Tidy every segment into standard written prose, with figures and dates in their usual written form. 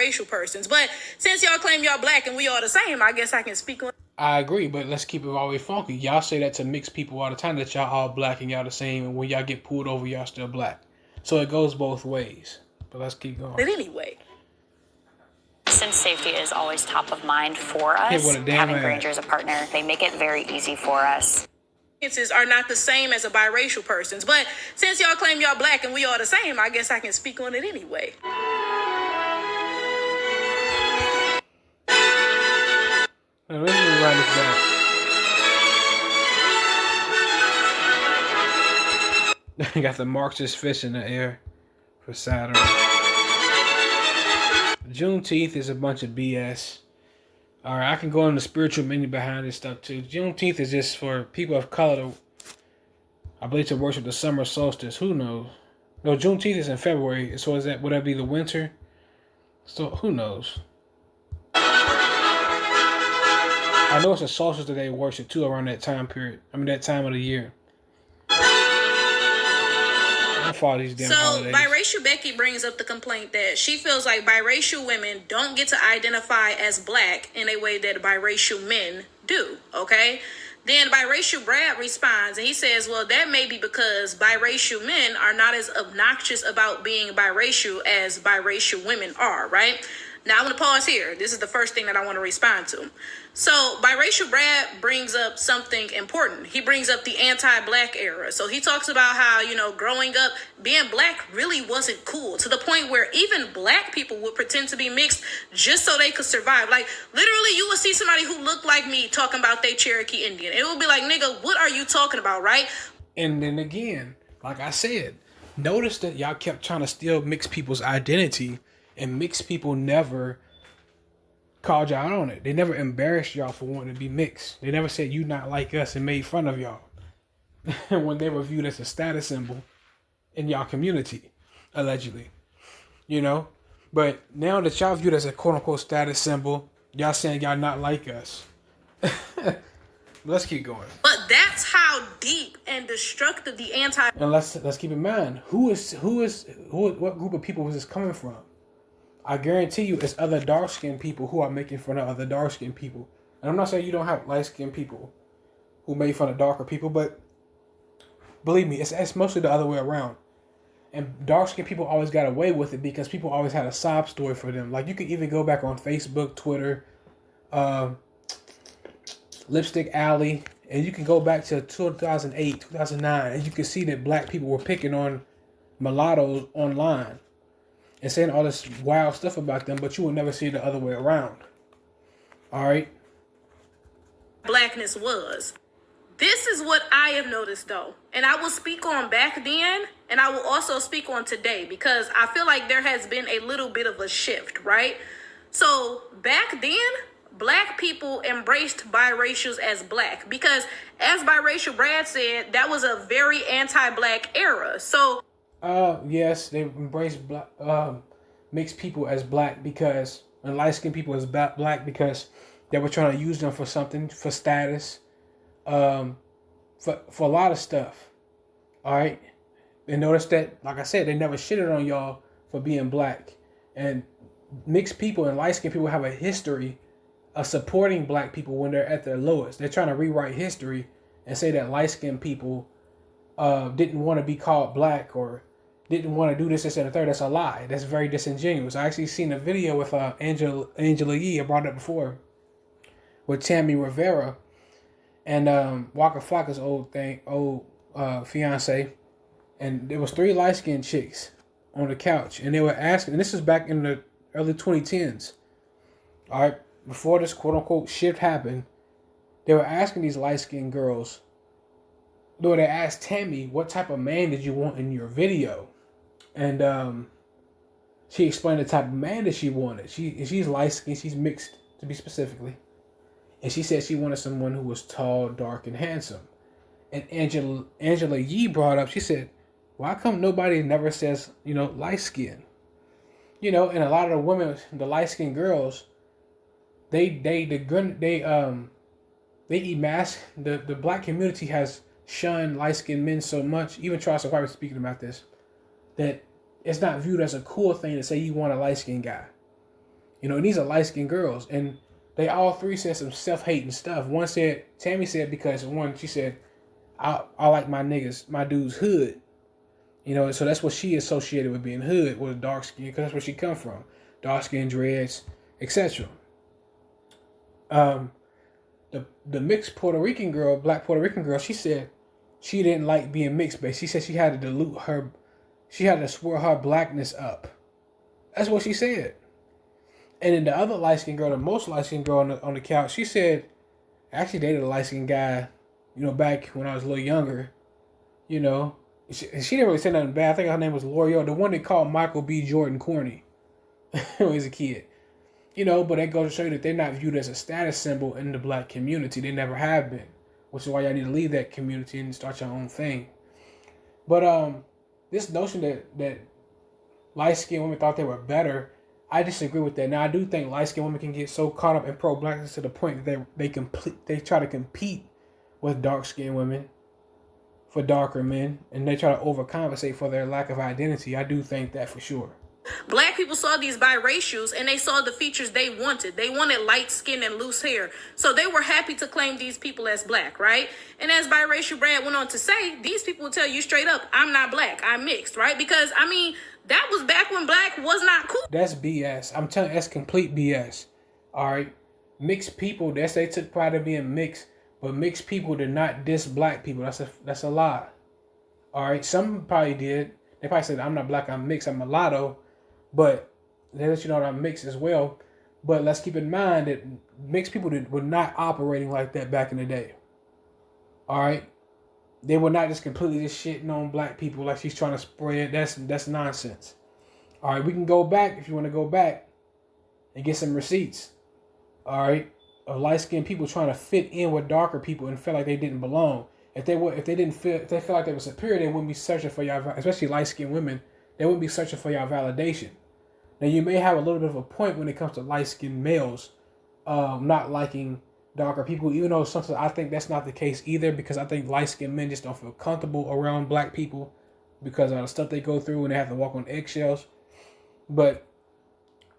racial persons. But since y'all claim y'all black and we all the same, I guess I can speak on. I agree, but let's keep it all the way funky. Y'all say that to mixed people all the time, that y'all all black and y'all the same, and when y'all get pulled over, y'all still black. So it goes both ways. But let's keep going. But anyway. Since safety is always top of mind for us, having Granger as a partner, they make it very easy for us. Are not the same as a biracial person's. But since y'all claim y'all black and we all the same, I guess I can speak on it anyway. Now, let me write this down. You got the Marxist fish in the air for Saturn. Juneteenth is a bunch of BS. Alright, I can go on the spiritual meaning behind this stuff too. Juneteenth is just for people of color I believe to worship the summer solstice. Who knows? No, Juneteenth is in February, so would that be the winter? So who knows? I know it's a solstice that they worship too around that time period. That time of the year. So biracial Becky brings up the complaint that she feels like biracial women don't get to identify as black in a way that biracial men do, okay? Then biracial Brad responds and he says, well, that may be because biracial men are not as obnoxious about being biracial as biracial women are, right? Now I'm going to pause here. This is the first thing that I want to respond to. So biracial Brad brings up something important. He brings up the anti-black era. So he talks about how, growing up, being black really wasn't cool, to the point where even black people would pretend to be mixed just so they could survive. Like, literally, you would see somebody who looked like me talking about they Cherokee Indian. It would be like, nigga, what are you talking about, right? And then again, like I said, notice that y'all kept trying to steal mixed people's identity, and mixed people never called y'all out on it. They never embarrassed y'all for wanting to be mixed. They never said you not like us and made fun of y'all when they were viewed as a status symbol in y'all community, allegedly. But now that y'all viewed as a quote unquote status symbol, y'all saying y'all not like us. Let's keep going. But that's how deep and destructive the And let's keep in mind what group of people was this coming from? I guarantee you it's other dark-skinned people who are making fun of other dark-skinned people. And I'm not saying you don't have light-skinned people who make fun of darker people, but believe me, it's mostly the other way around. And dark-skinned people always got away with it because people always had a sob story for them. Like, you can even go back on Facebook, Twitter, Lipstick Alley, and you can go back to 2008, 2009, and you can see that black people were picking on mulattoes online and saying all this wild stuff about them, but you will never see it the other way around. All right? Blackness was. This is what I have noticed, though. And I will speak on back then, and I will also speak on today, because I feel like there has been a little bit of a shift, right? So back then, black people embraced biracials as black, because as biracial Brad said, that was a very anti-black era. So yes, they embrace mixed people as black because, and light-skinned people as black because they were trying to use them for something, for status, for a lot of stuff. All right, and notice that, like I said, they never shitted on y'all for being black. And mixed people and light-skinned people have a history of supporting black people when they're at their lowest. They're trying to rewrite history and say that light-skinned people didn't want to be called black or didn't want to do this and the third. That's a lie. That's very disingenuous. I actually seen a video with Angela Yee, I brought it up before, with Tammy Rivera and Waka Flocka's old fiance, and there was 3 light-skinned chicks on the couch, and they were asking, and this was back in the early 2010s, all right, before this quote-unquote shift happened. They were asking these light-skinned girls, they asked Tammy, what type of man did you want in your video? And she explained the type of man that she wanted. She's light-skinned, she's mixed, to be specifically. And she said she wanted someone who was tall, dark, and handsome. And Angela Yee brought up, she said, why come nobody never says, light-skinned? And a lot of the women, the light-skinned girls, the black community has shunned light-skinned men so much, even Charles White was speaking about this, that it's not viewed as a cool thing to say you want a light-skinned guy. You know, and these are light-skinned girls. And they all three said some self-hating stuff. One said, Tammy said, because one, she said, I like my dude's hood. You know, so that's what she associated with being hood, was dark skin, because that's where she come from. Dark skin, dreads, etc. The mixed Puerto Rican girl, black Puerto Rican girl, she said she didn't like being mixed, but she said she had to swear her blackness up. That's what she said. And then the other light-skinned girl, the most light-skinned girl on the couch, she said, I actually dated a light-skinned guy, you know, back when I was a little younger, you know. She didn't really say nothing bad. I think her name was L'Oreal, the one that called Michael B. Jordan corny when he was a kid. You know, but that goes to show you that they're not viewed as a status symbol in the black community. They never have been, which is why y'all need to leave that community and start your own thing. But this notion that light-skinned women thought they were better, I disagree with that. Now, I do think light-skinned women can get so caught up in pro-blackness to the point that they try to compete with dark-skinned women for darker men, and they try to overcompensate for their lack of identity. I do think that for sure. Black people saw these biracials and they saw the features they wanted. They wanted light skin and loose hair. So they were happy to claim these people as black, right? And as biracial Brad went on to say, these people will tell you straight up, I'm not black, I'm mixed, right? Because, I mean, that was back when black was not cool. That's BS. I'm telling you, that's complete BS. All right? Mixed people, they took pride in being mixed, but mixed people did not diss black people. That's a lie. All right? Some probably did. They probably said, I'm not black, I'm mixed, I'm mulatto. But they let you know that I'm mixed as well. But let's keep in mind that mixed people were not operating like that back in the day. All right? They were not just completely just shitting on black people like she's trying to spread. That's nonsense. All right, we can go back if you want to go back and get some receipts. All right, of light-skinned people trying to fit in with darker people and felt like they didn't belong. If they felt like they were superior, they wouldn't be searching for y'all. Especially light-skinned women, they wouldn't be searching for y'all validation. Now, you may have a little bit of a point when it comes to light-skinned males not liking darker people, even though sometimes I think that's not the case either, because I think light-skinned men just don't feel comfortable around black people because of the stuff they go through and they have to walk on eggshells. But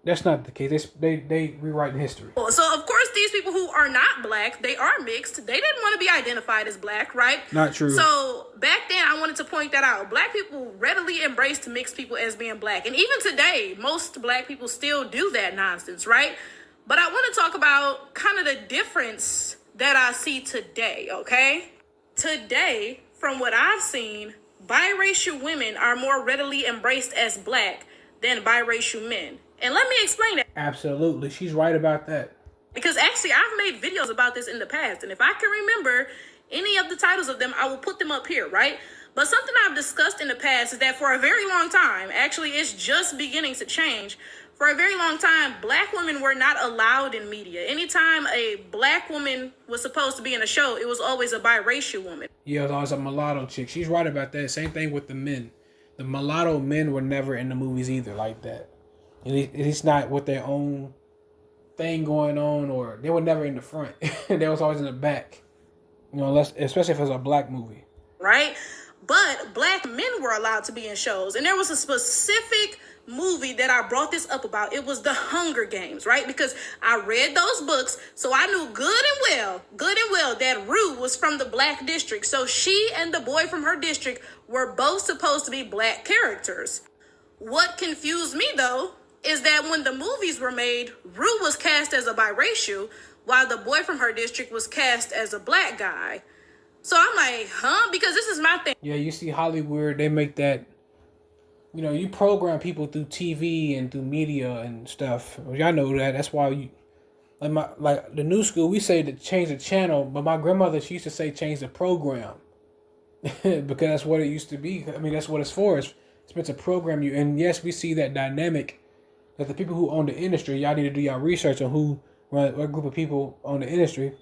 that's not the case. They rewrite history. So, of course, these people who are not black, they are mixed. They didn't want to be identified as black, right? Not true. So, back then, I wanted to point that out. Black people readily embraced mixed people as being black. And even today, most black people still do that nonsense, right? But I want to talk about kind of the difference that I see today, okay? Today, from what I've seen, biracial women are more readily embraced as black than biracial men. And let me explain that. Absolutely. She's right about that. Because actually, I've made videos about this in the past. And if I can remember any of the titles of them, I will put them up here, right? But something I've discussed in the past is that for a very long time, actually it's just beginning to change. For a very long time, black women were not allowed in media. Anytime a black woman was supposed to be in a show, it was always a biracial woman. Yeah, it was always a mulatto chick. She's right about that. Same thing with the men. The mulatto men were never in the movies either like that. And it's not with their own thing going on, or they were never in the front. They was always in the back. You know, especially if it was a black movie. Right? But black men were allowed to be in shows. And there was a specific movie that I brought this up about. It was The Hunger Games, right? Because I read those books, so I knew good and well that Rue was from the black district. So she and the boy from her district were both supposed to be black characters. What confused me, though, is that when the movies were made, Rue was cast as a biracial, while the boy from her district was cast as a black guy. So I'm like, because this is my thing. Yeah, you see Hollywood, they make that, you know, you program people through TV and through media and stuff. Y'all know that. That's why you, like the new school, we say to change the channel, but my grandmother, she used to say change the program. Because that's what it used to be. I mean, that's what it's for. It's meant to program you. And yes, we see that dynamic that the people who own the industry, y'all need to do y'all research on what group of people own the industry.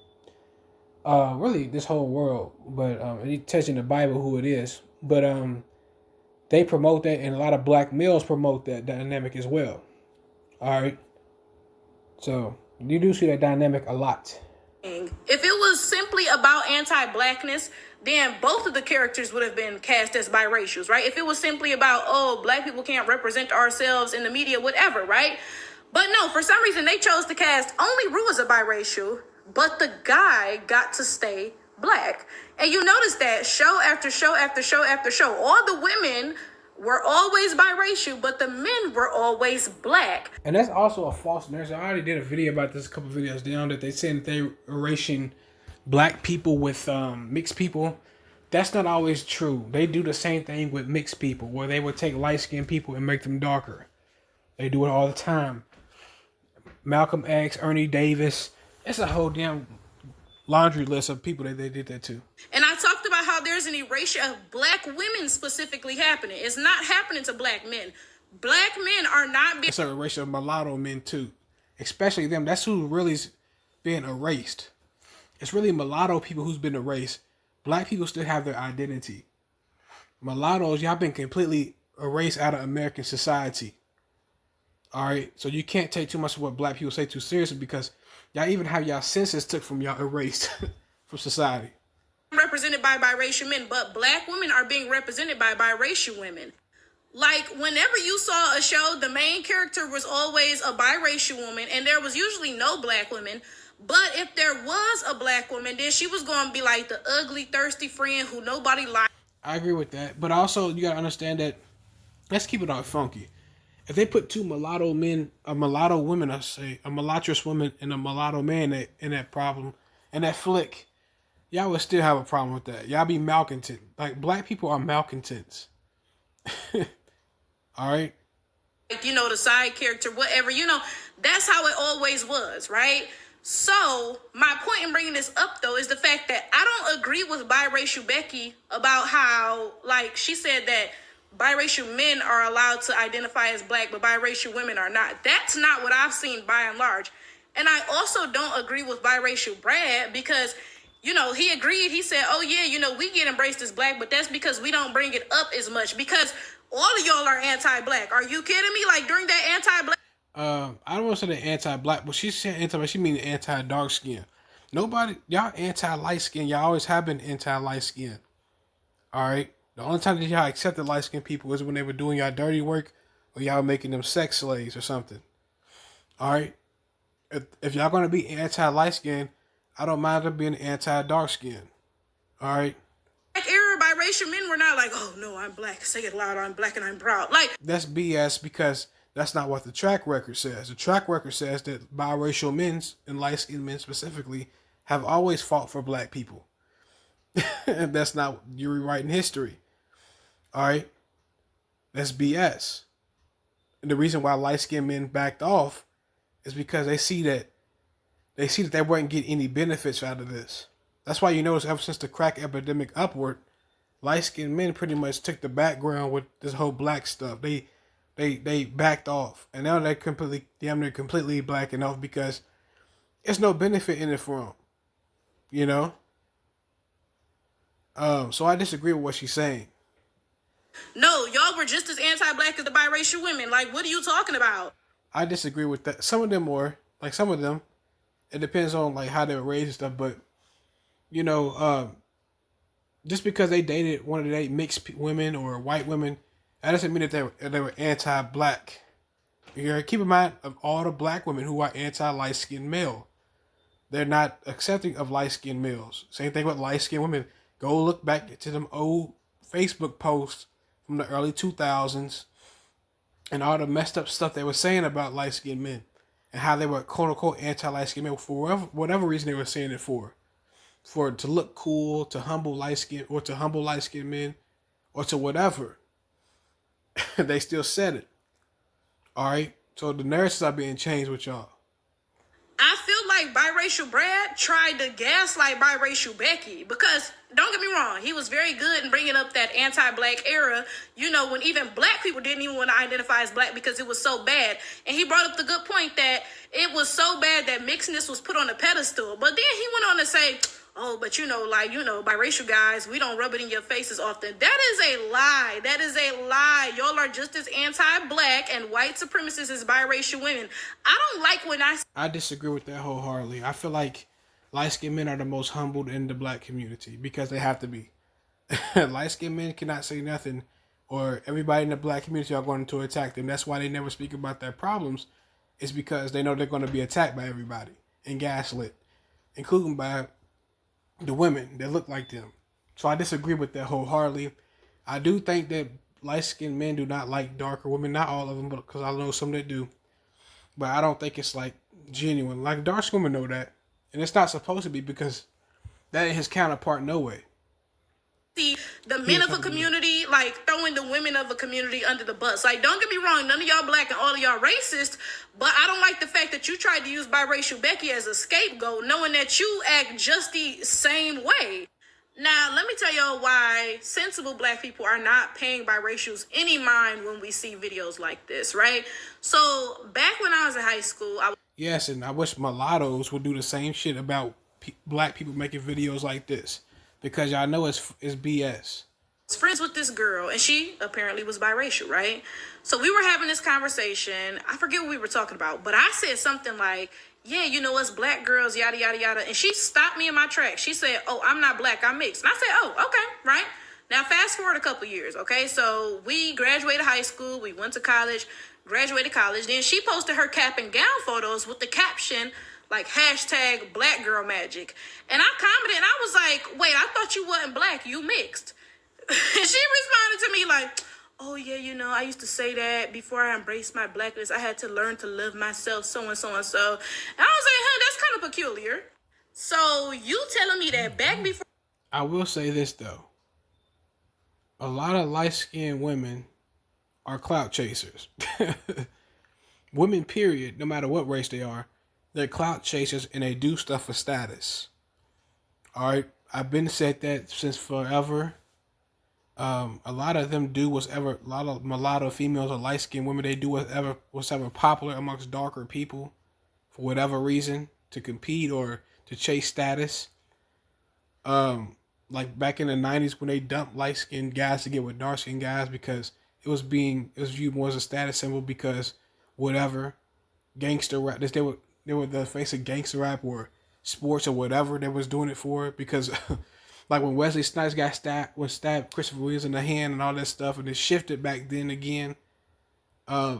Really this whole world, but it tells you in the Bible who it is. But they promote that, and a lot of black males promote that dynamic as well. All right, so you do see that dynamic a lot. If it was simply about anti-blackness, then both of the characters would have been cast as biracials, right? If it was simply about, black people can't represent ourselves in the media, whatever, right? But no, for some reason they chose to cast only Rue as a biracial, but the guy got to stay black. And you notice that show after show after show after show, all the women were always biracial, but the men were always black. And that's also a false narrative. I already did a video about this a couple videos down that they said that they erasing black people with mixed people. That's not always true. They do the same thing with mixed people, where they would take light-skinned people and make them darker. They do it all the time. Malcolm X, Ernie Davis. It's a whole damn laundry list of people that they did that to. And I talked about how there's an erasure of black women specifically happening. It's not happening to black men. Black men are not being... It's an erasure of mulatto men too. Especially them. That's who really's being erased. It's really mulatto people who's been erased. Black people still have their identity. Mulattoes, y'all been completely erased out of American society. Alright? So you can't take too much of what black people say too seriously, because y'all even have y'all senses took from y'all erased from society. Represented by biracial men, but black women are being represented by biracial women. Like, whenever you saw a show, the main character was always a biracial woman, and there was usually no black women. But if there was a black woman, then she was going to be like the ugly, thirsty friend who nobody liked. I agree with that. But also, you got to understand that, let's keep it all funky. If they put two mulatto men, a mulatto woman, I say, a mulattrous woman and a mulatto man in that problem, in that flick, y'all would still have a problem with that. Y'all be malcontent. Like, black people are malcontents. Alright? Like, you know, the side character, whatever, you know, that's how it always was, right? So, my point in bringing this up, though, is the fact that I don't agree with biracial Becky about how, like, she said that biracial men are allowed to identify as black, but biracial women are not. That's not what I've seen by and large. And I also don't agree with biracial Brad because, you know, he agreed. He said, oh, yeah, you know, we get embraced as black, but that's because we don't bring it up as much because all of y'all are anti-black. Are you kidding me? Like, during that anti-black... I don't want to say they're anti-black, but she said anti-black. She means anti-dark skin. Nobody, y'all anti-light skin. Y'all always have been anti-light skin. All right? The only time that y'all accepted light skin people is when they were doing y'all dirty work or y'all making them sex slaves or something. All right? If y'all going to be anti-light skin, I don't mind them being anti-dark skin. All right? Era biracial men were not like, oh, no, I'm black. Say it loud. I'm black and I'm proud. Like, that's BS because that's not what the track record says. The track record says that biracial men and light-skinned men specifically have always fought for black people. And that's not, you're rewriting history. All right? That's BS. And the reason why light-skinned men backed off is because they see that they weren't getting any benefits out of this. That's why you notice ever since the crack epidemic upward, light-skinned men pretty much took the background with this whole black stuff. They backed off, and now they're completely blacking off because there's no benefit in it for them, you know. So I disagree with what she's saying. No, y'all were just as anti-black as the biracial women. Like, what are you talking about? I disagree with that. Some of them were, like some of them. It depends on like how they were raised and stuff, but you know, just because they dated one of the mixed women or white women, that doesn't mean that they were anti-black. You gotta keep in mind of all the black women who are anti-light-skinned male. They're not accepting of light-skinned males. Same thing with light-skinned women. Go look back to them old Facebook posts from the early 2000s and all the messed up stuff they were saying about light-skinned men and how they were quote-unquote anti-light-skinned men for whatever reason they were saying it for to look cool, to humble light-skinned men, or to whatever. They still said it. All right? So the narratives are being changed with y'all. I feel like biracial Brad tried to gaslight biracial Becky because, don't get me wrong, he was very good in bringing up that anti-black era, you know, when even black people didn't even want to identify as black because it was so bad. And he brought up the good point that it was so bad that mixedness was put on a pedestal. But then he went on to say, oh, but you know, like, you know, biracial guys, we don't rub it in your faces often. That is a lie. That is a lie. Y'all are just as anti-black and white supremacists as biracial women. I don't like when I disagree with that wholeheartedly. I feel like light-skinned men are the most humbled in the black community because they have to be. Light-skinned men cannot say nothing, or everybody in the black community are going to attack them. That's why they never speak about their problems. is because they know they're going to be attacked by everybody and gaslit, including by the women that look like them. So I disagree with that wholeheartedly. I do think that light-skinned men do not like darker women. Not all of them, but because I know some that do. But I don't think it's like genuine. Like dark women know that, and it's not supposed to be because that ain't his counterpart. No way. The men of a community, like throwing the women of a community under the bus. Like, don't get me wrong, none of y'all black and all of y'all racist, but I don't like the fact that you tried to use biracial Becky as a scapegoat, knowing that you act just the same way. Now, let me tell y'all why sensible black people are not paying biracials any mind when we see videos like this, right? So, back when I was in high school, yes, and I wish mulattoes would do the same shit about black people making videos like this. Because y'all know it's BS. I was friends with this girl, and she apparently was biracial, right? So we were having this conversation. I forget what we were talking about, but I said something like, yeah, you know, us black girls, yada, yada, yada. And she stopped me in my tracks. She said, oh, I'm not black, I'm mixed. And I said, oh, okay, right? Now, fast forward a couple years, okay? So we graduated high school. We went to college, graduated college. Then she posted her cap and gown photos with the caption, like hashtag black girl magic. And I commented and I was like, wait, I thought you wasn't black, you mixed. And she responded to me like, oh yeah, you know, I used to say that before I embraced my blackness. I had to learn to love myself, so and so and so. And I was like, huh, that's kind of peculiar. So you telling me that back before... I will say this though. A lot of light-skinned women are clout chasers. Women, period, no matter what race they are. They're clout chasers and they do stuff for status. Alright, I've been said that since forever. A lot of them do whatever, a lot of mulatto females or light skinned women, they do whatever popular amongst darker people for whatever reason to compete or to chase status. Like back in the 90s when they dumped light skinned guys to get with dark skinned guys because it was viewed more as a status symbol because whatever gangster rap, they were the face of gangster rap or sports or whatever they was doing it for because like when Wesley Snipes got stabbed Christopher Williams in the hand and all that stuff and it shifted back then again.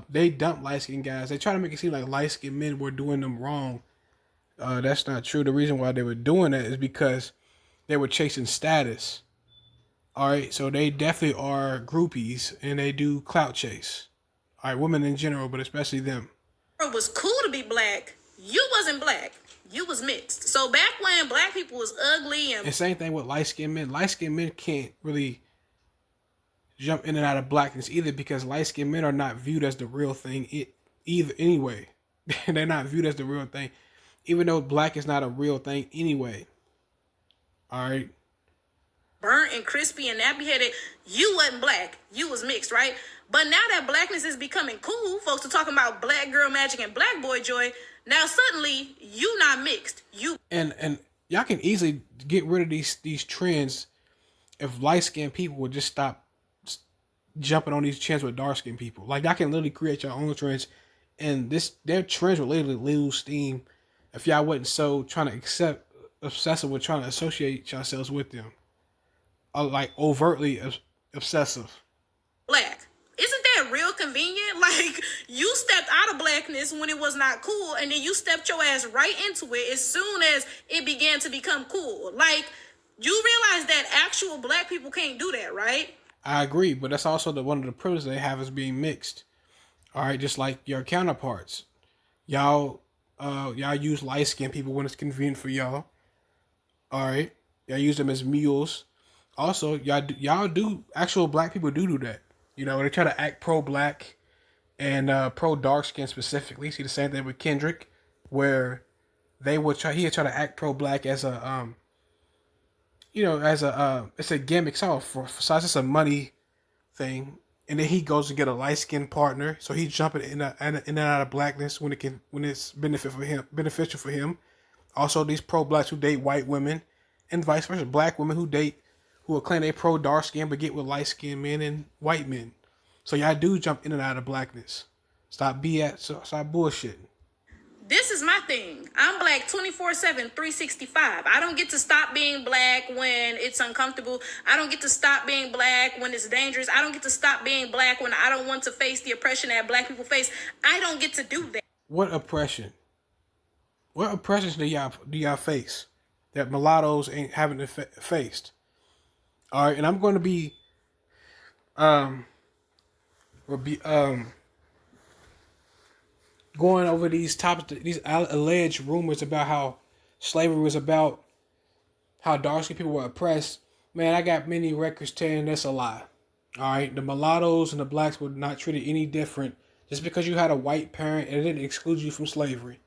They dumped light-skinned guys. They try to make it seem like light-skinned men were doing them wrong. That's not true. The reason why they were doing that is because they were chasing status. Alright, so they definitely are groupies and they do clout chase. Alright, women in general, but especially them. It was cool to be black. You wasn't black. You was mixed. So back when black people was ugly and same thing with light-skinned men. Light-skinned men can't really jump in and out of blackness either because light-skinned men are not viewed as the real thing either anyway. They're not viewed as the real thing. Even though black is not a real thing anyway. Alright. Burnt and crispy and nappy-headed, you wasn't black. You was mixed, right? But now that blackness is becoming cool, folks are talking about black girl magic and black boy joy. Now suddenly you not mixed. You and y'all can easily get rid of these trends if light-skinned people would just stop jumping on these trends with dark-skinned people. Like y'all can literally create your own trends, and their trends would literally lose steam if y'all wasn't so obsessive with trying to associate yourselves with them, like overtly obsessive. Black. Isn't that real convenient? Like, you stepped out of blackness when it was not cool, and then you stepped your ass right into it as soon as it began to become cool. Like, you realize that actual black people can't do that, right? I agree, but that's also one of the privileges they have is being mixed. All right, just like your counterparts. Y'all use light-skinned people when it's convenient for y'all. All right, y'all use them as mules. Also, y'all do actual black people do that. You know, they try to act pro-black and pro-dark-skin specifically. See the same thing with Kendrick, where he would try to act pro-black as a it's a gimmick. So it's just a money thing, and then he goes to get a light-skinned partner, so he's jumping in and out of blackness when it's beneficial for him. Also, these pro-blacks who date white women, and vice versa, black women who will claim they pro-dark skin but get with light-skinned men and white men. So y'all do jump in and out of blackness. Stop bullshitting. This is my thing. I'm black 24/7, 365. I don't get to stop being black when it's uncomfortable. I don't get to stop being black when it's dangerous. I don't get to stop being black when I don't want to face the oppression that black people face. I don't get to do that. what oppression? What oppressions do y'all face that mulattoes ain't haven't faced? All right, and I'm going to be going over these topics, these alleged rumors about how slavery was about how dark-skinned people were oppressed. Man, I got many records telling that's a lie. All right, the mulattoes and the blacks were not treated any different just because you had a white parent, and it didn't exclude you from slavery.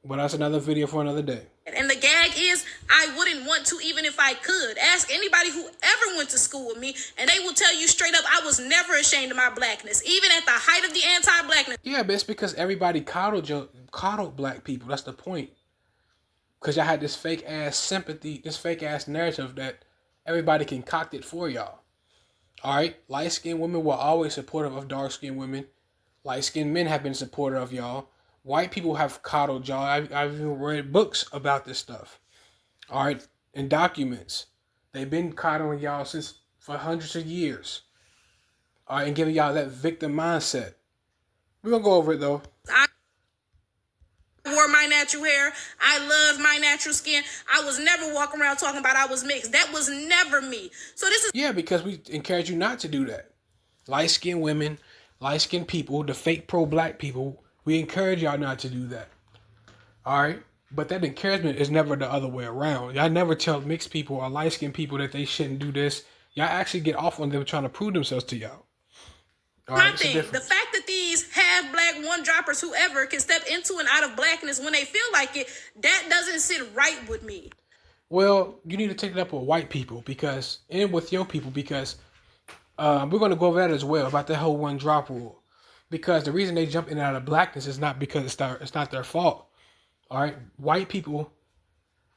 But that's another video for another day. And the gag is, I wouldn't want to even if I could. Ask anybody who ever went to school with me, and they will tell you straight up, I was never ashamed of my blackness, even at the height of the anti-blackness. Yeah, but it's because everybody coddled black people. That's the point. Because y'all had this fake ass sympathy, this fake ass narrative that everybody concocted for y'all. All right, light skinned women were always supportive of dark skinned women. Light skinned men have been supportive of y'all. White people have coddled y'all. I've even read books about this stuff. All right, and documents. They've been coddling y'all for hundreds of years. All right, and giving y'all that victim mindset. We're gonna go over it though. I wore my natural hair. I love my natural skin. I was never walking around talking about I was mixed. That was never me. So this is... Yeah, because we encourage you not to do that. Light-skinned women, light-skinned people, the fake pro-black people, we encourage y'all not to do that. All right? But that encouragement is never the other way around. Y'all never tell mixed people or light-skinned people that they shouldn't do this. Y'all actually get off on them trying to prove themselves to y'all. All right, the fact that these half-black one-droppers, whoever, can step into and out of blackness when they feel like it, that doesn't sit right with me. Well, you need to take it up with white people and with your people because we're going to go over that as well about the whole one-drop rule. Because the reason they jump in and out of blackness is not because it's not their fault. All right, white people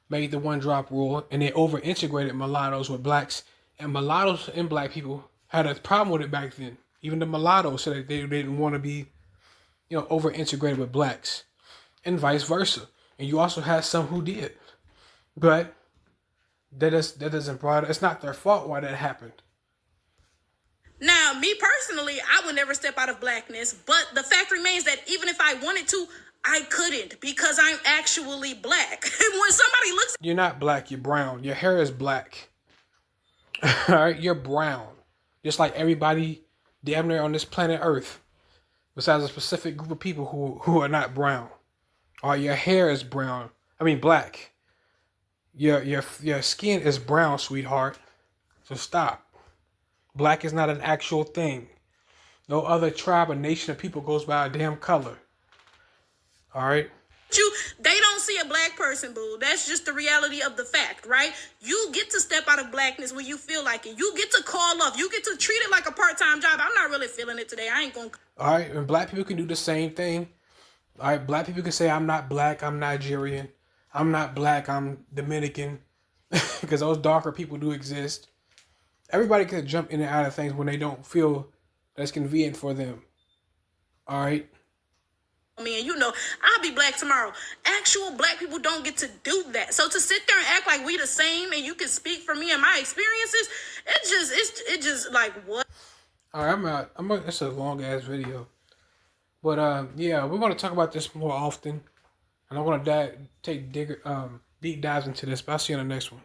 made the one-drop rule and they over-integrated mulattoes with blacks, and mulattoes and black people had a problem with it back then. Even the mulattoes said that they didn't want to be, over-integrated with blacks, and vice versa. And you also had some who did, but that doesn't bother. It's not their fault why that happened. Now, me personally, I would never step out of blackness, but the fact remains that even if I wanted to, I couldn't because I'm actually black. When somebody looks... You're not black, you're brown. Your hair is black. All right, you're brown. Just like everybody damn near on this planet Earth, besides a specific group of people who are not brown. All right, your hair is brown. Black. Your skin is brown, sweetheart. So stop. Black is not an actual thing. No other tribe or nation of people goes by a damn color. All right? They don't see a black person, boo. That's just the reality of the fact, right? You get to step out of blackness when you feel like it. You get to call off. You get to treat it like a part-time job. I'm not really feeling it today. I ain't gonna... All right, and black people can do the same thing. All right, black people can say, I'm not black, I'm Nigerian. I'm not black, I'm Dominican. Because those darker people do exist. Everybody can jump in and out of things when they don't feel that's convenient for them. All right? And I'll be black tomorrow. Actual black people don't get to do that. So to sit there and act like we the same and you can speak for me and my experiences, it's just like, what? All right, it's a long ass video. But yeah, we're gonna talk about this more often. And I'm gonna take deep dives into this, but I'll see you in the next one.